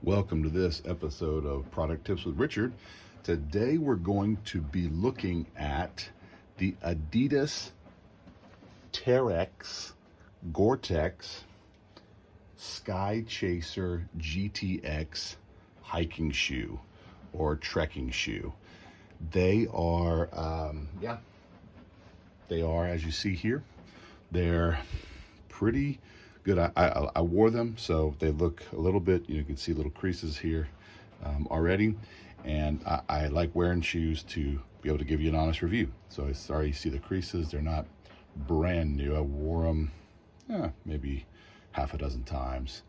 Welcome to this episode of Product Tips with Richard. Today we're going to be looking at the Adidas TERREX Gore-Tex Skychaser GTX hiking shoe or trekking shoe. They are, as you see here, they're pretty good. I wore them, so they look a little bit, you can see little creases here already. And I like wearing shoes to be able to give you an honest review. So sorry you see the creases. They're not brand new. I wore them maybe half a dozen times.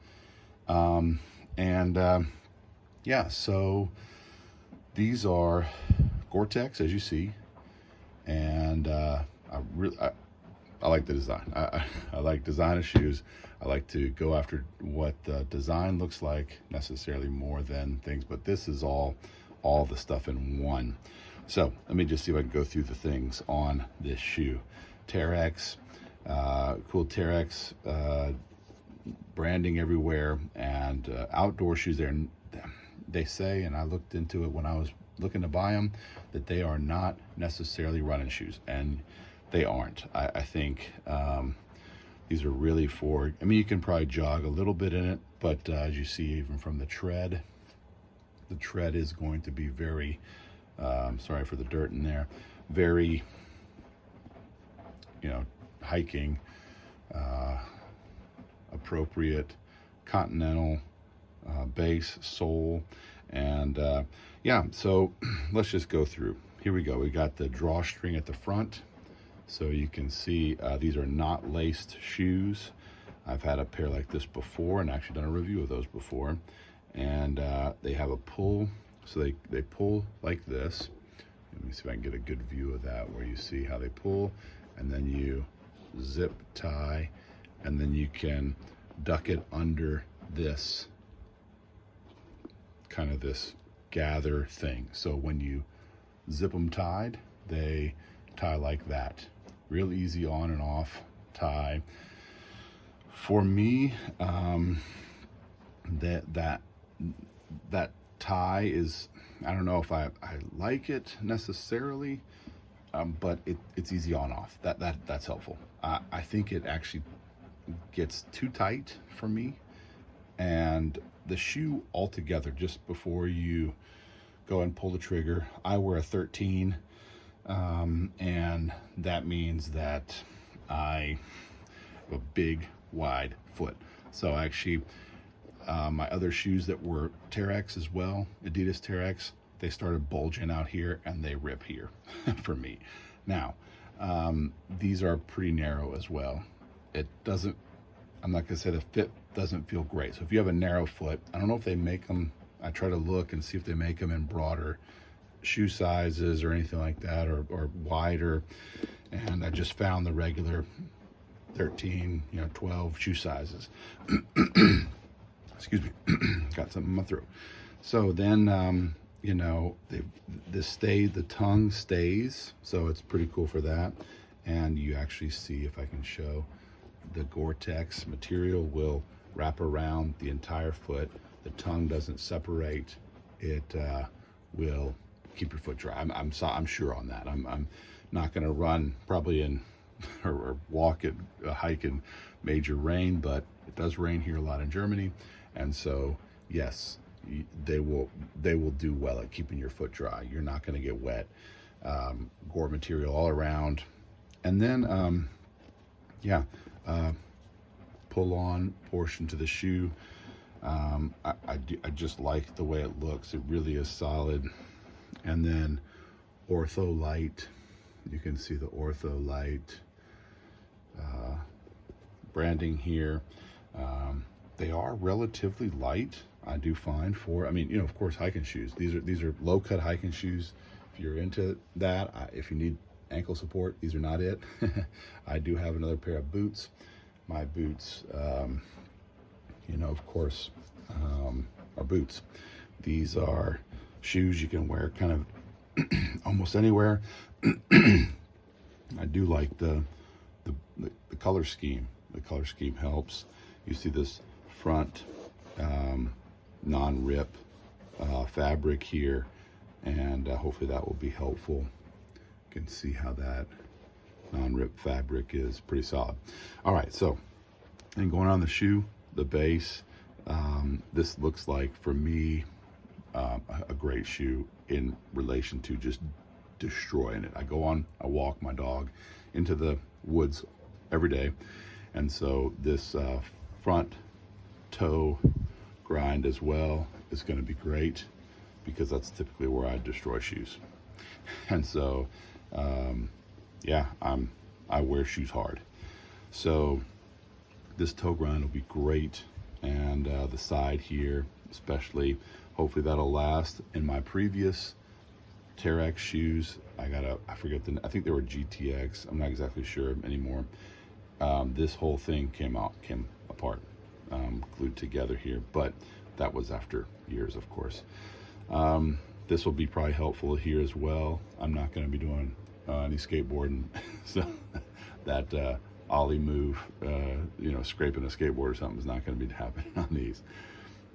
So these are Gore-Tex, as you see. And I like the design. I like design of shoes. I like to go after what the design looks like necessarily more than things, but this is all the stuff in one. So let me just see if I can go through the things on this shoe. TERREX, cool TERREX branding everywhere, and outdoor shoes. They say, and I looked into it when I was looking to buy them, that they are not necessarily running shoes, and they aren't. I think these are really for, you can probably jog a little bit in it, but as you see, even from the tread is going to be very, sorry for the dirt in there, very, hiking, appropriate, continental base, sole, and so let's just go through. Here we go. We got the drawstring at the front. So you can see these are not laced shoes. I've had a pair like this before and actually done a review of those before. And they have a pull, so they pull like this. Let me see if I can get a good view of that, where you see how they pull, and then you zip tie, and then you can duck it under this kind of this gather thing. So when you zip them tied, they tie like that. Real easy on and off tie. For me, that tie is, I don't know if I like it necessarily, but it's easy on off. That's helpful. I think it actually gets too tight for me, and the shoe altogether, just before you go and pull the trigger, I wear a 13. And that means that I have a big, wide foot. So actually, my other shoes that were TERREX as well, Adidas TERREX, they started bulging out here and they rip here for me. Now, these are pretty narrow as well. I'm not gonna say the fit doesn't feel great. So if you have a narrow foot, I don't know if they make them, I try to look and see if they make them in broader shoe sizes or anything like that, or wider, and I just found the regular 13, 12 shoe sizes. Excuse me, got something in my throat. So then the tongue stays, so it's pretty cool for that. And you actually see, if I can show, the Gore-Tex material will wrap around the entire foot. The tongue doesn't separate. It will keep your foot dry. I'm sure on that. I'm not going to run probably in or walk at a hike in major rain, but it does rain here a lot in Germany, and so yes, they will do well at keeping your foot dry. You're not going to get wet. Gore material all around, and then pull on portion to the shoe. I just like the way it looks. It really is solid. And then Ortho Light, you can see the Ortho Light branding here. They are relatively light, I do find, for, of course, hiking shoes. These are low cut hiking shoes. If you're into that, if you need ankle support, these are not it. I do have another pair of boots. My boots, of course, are boots. These are shoes you can wear kind of almost anywhere. I do like the color scheme. The color scheme helps. You see this front non-rip fabric here, and hopefully that will be helpful. You can see how that non-rip fabric is pretty solid. All right, so and going on the shoe, the base, this looks like for me a great shoe in relation to just destroying it. I walk my dog into the woods every day, and so this front toe grind as well is going to be great, because that's typically where I destroy shoes. And so yeah, I wear shoes hard, so this toe grind will be great. And the side here especially, hopefully that'll last. In my previous TERREX shoes, I think they were GTX, I'm not exactly sure anymore. This whole thing came apart, glued together here, but that was after years, of course. This will be probably helpful here as well. I'm not going to be doing any skateboarding, so that ollie move, you know, scraping a skateboard or something is not going to be happening on these.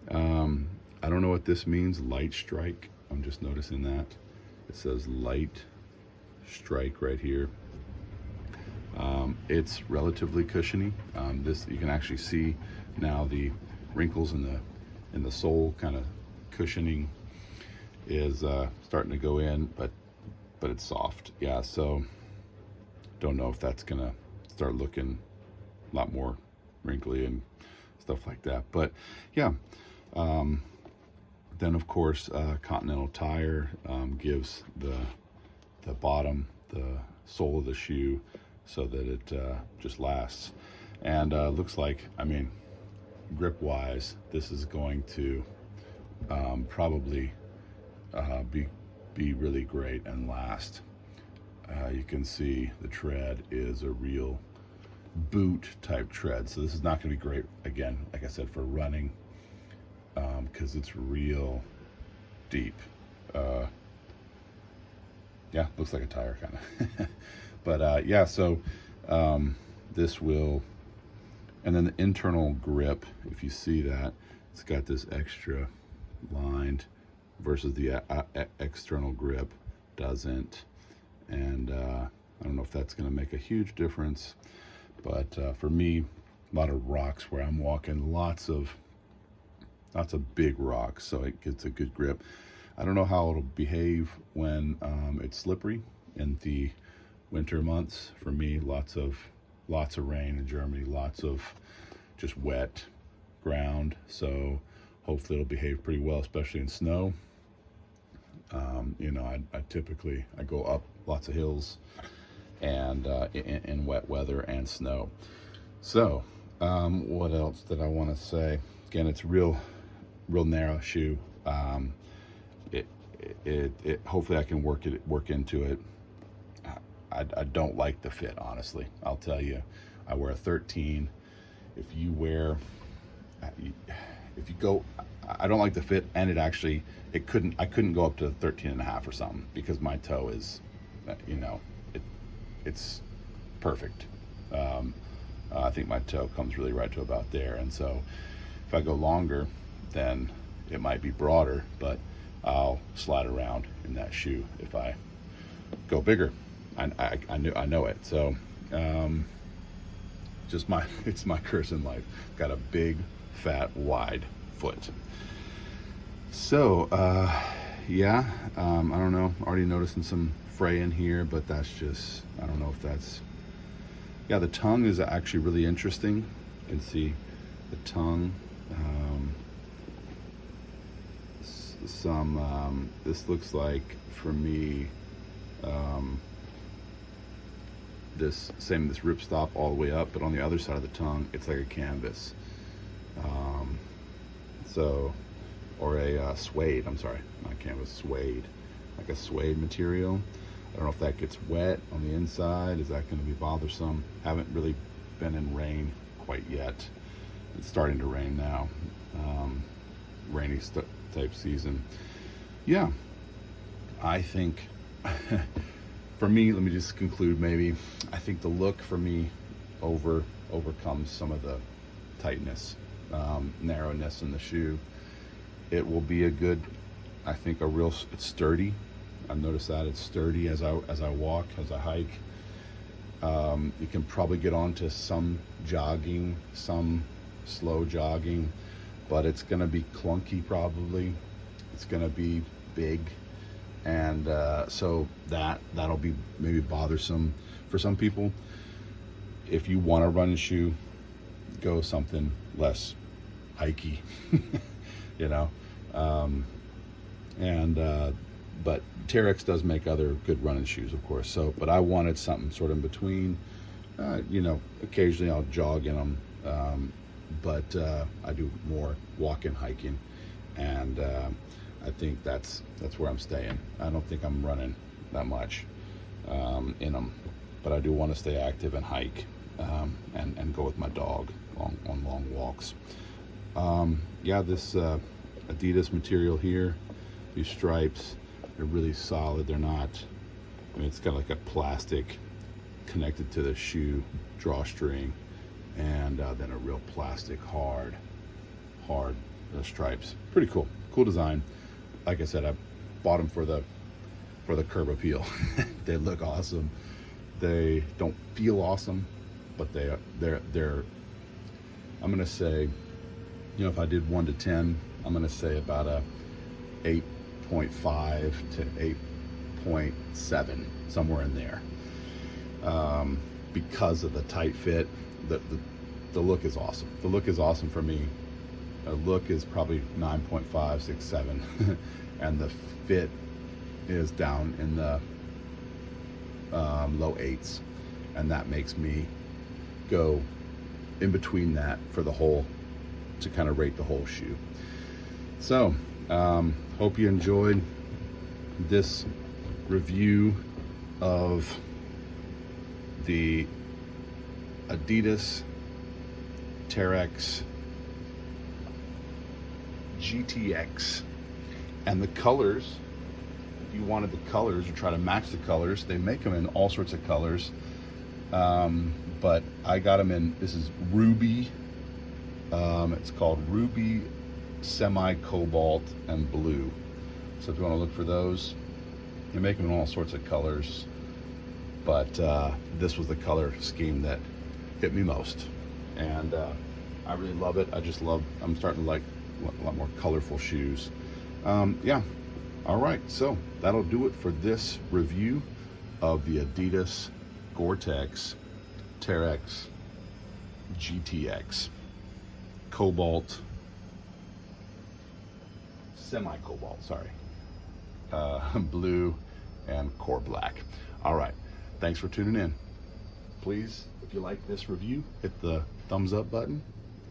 I don't know what this means, light strike. I'm just noticing that it says light strike right here. It's relatively cushiony. This, you can actually see now the wrinkles in the sole kind of cushioning is starting to go in, but it's soft. Yeah, so don't know if that's gonna start looking a lot more wrinkly and stuff like that. But yeah, then of course Continental Tire gives the bottom, the sole of the shoe, so that it just lasts. And looks like, I mean, grip wise, this is going to probably be really great and last. You can see the tread is a real boot type tread, so this is not going to be great, again, like I said, for running, because it's real deep. Yeah, looks like a tire kind of. But yeah, so this will, and then the internal grip, if you see that, it's got this extra lined versus the external grip doesn't. And I don't know if that's going to make a huge difference, but for me, a lot of rocks where I'm walking, lots of big rocks, so it gets a good grip. I don't know how it'll behave when it's slippery in the winter months. For me, lots of rain in Germany, lots of just wet ground, so hopefully it'll behave pretty well, especially in snow. You know, I typically go up lots of hills and in wet weather and snow. So what else did I want to say? Again, it's real narrow shoe. It hopefully I can work into it. I don't like the fit, honestly. I'll tell you, I wear a 13. If you go, I don't like the fit, and I couldn't go up to 13 and a half or something, because my toe is, you know, it's perfect. I think my toe comes really right to about there, and so if I go longer, then it might be broader, but I'll slide around in that shoe if I go bigger. I know it. So it's my curse in life. Got a big, fat, wide foot. So yeah, I don't know. Already noticing some fray in here, but that's just, I don't know if that's, yeah, the tongue is actually really interesting. You can see the tongue. This looks like, for me, this ripstop all the way up, but on the other side of the tongue, it's like a canvas. So, or a suede, I'm sorry, not canvas, suede, like a suede material. I don't know if that gets wet on the inside. Is that going to be bothersome? Haven't really been in rain quite yet. It's starting to rain now. Rainy type season. Yeah, I think for me, let me just conclude maybe, I think the look for me overcomes some of the tightness, narrowness in the shoe. it will be a good, I think it's sturdy. I've noticed that it's sturdy as I walk, as I hike. You can probably get onto some jogging, some slow jogging, but it's gonna be clunky probably. It's gonna be big, and so that'll be maybe bothersome for some people. If you want a running shoe, go something less hikey, you know. But TERREX does make other good running shoes, of course. So, but I wanted something sort of in between. You know, occasionally I'll jog in them, but I do more walking, hiking, and I think that's where I'm staying. I don't think I'm running that much in them, but I do want to stay active and hike and go with my dog on long walks. Yeah, this Adidas material here, these stripes, they're really solid. They're not, I mean, it's got like a plastic connected to the shoe drawstring, and then a real plastic hard stripes. Pretty cool design. Like I said, I bought them for the curb appeal. They look awesome. They don't feel awesome, but they're I'm gonna say, you know, if I did 1 to 10, I'm gonna say about a 8.5 to 8.7, somewhere in there. Because of the tight fit, the look is awesome. The look is awesome for me. The look is probably 9.5, 6, 7, and the fit is down in the low 8s, and that makes me go in between that for the whole, to kind of rate the whole shoe. So hope you enjoyed this review of the Adidas TERREX GTX, and the colors. If you wanted the colors or try to match the colors, they make them in all sorts of colors, but I got them in, this is ruby, it's called ruby, semi cobalt, and blue. So if you want to look for those, they make them in all sorts of colors, but this was the color scheme that hit me most, and I really love it. I'm starting to like a lot more colorful shoes. Yeah, all right, so that'll do it for this review of the Adidas Gore-Tex TERREX GTX cobalt, semi-cobalt, sorry, blue and core black. All right, thanks for tuning in. Please, if you like this review, hit the thumbs up button,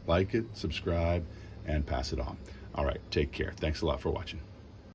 like it, subscribe, and pass it on. All right, take care. Thanks a lot for watching.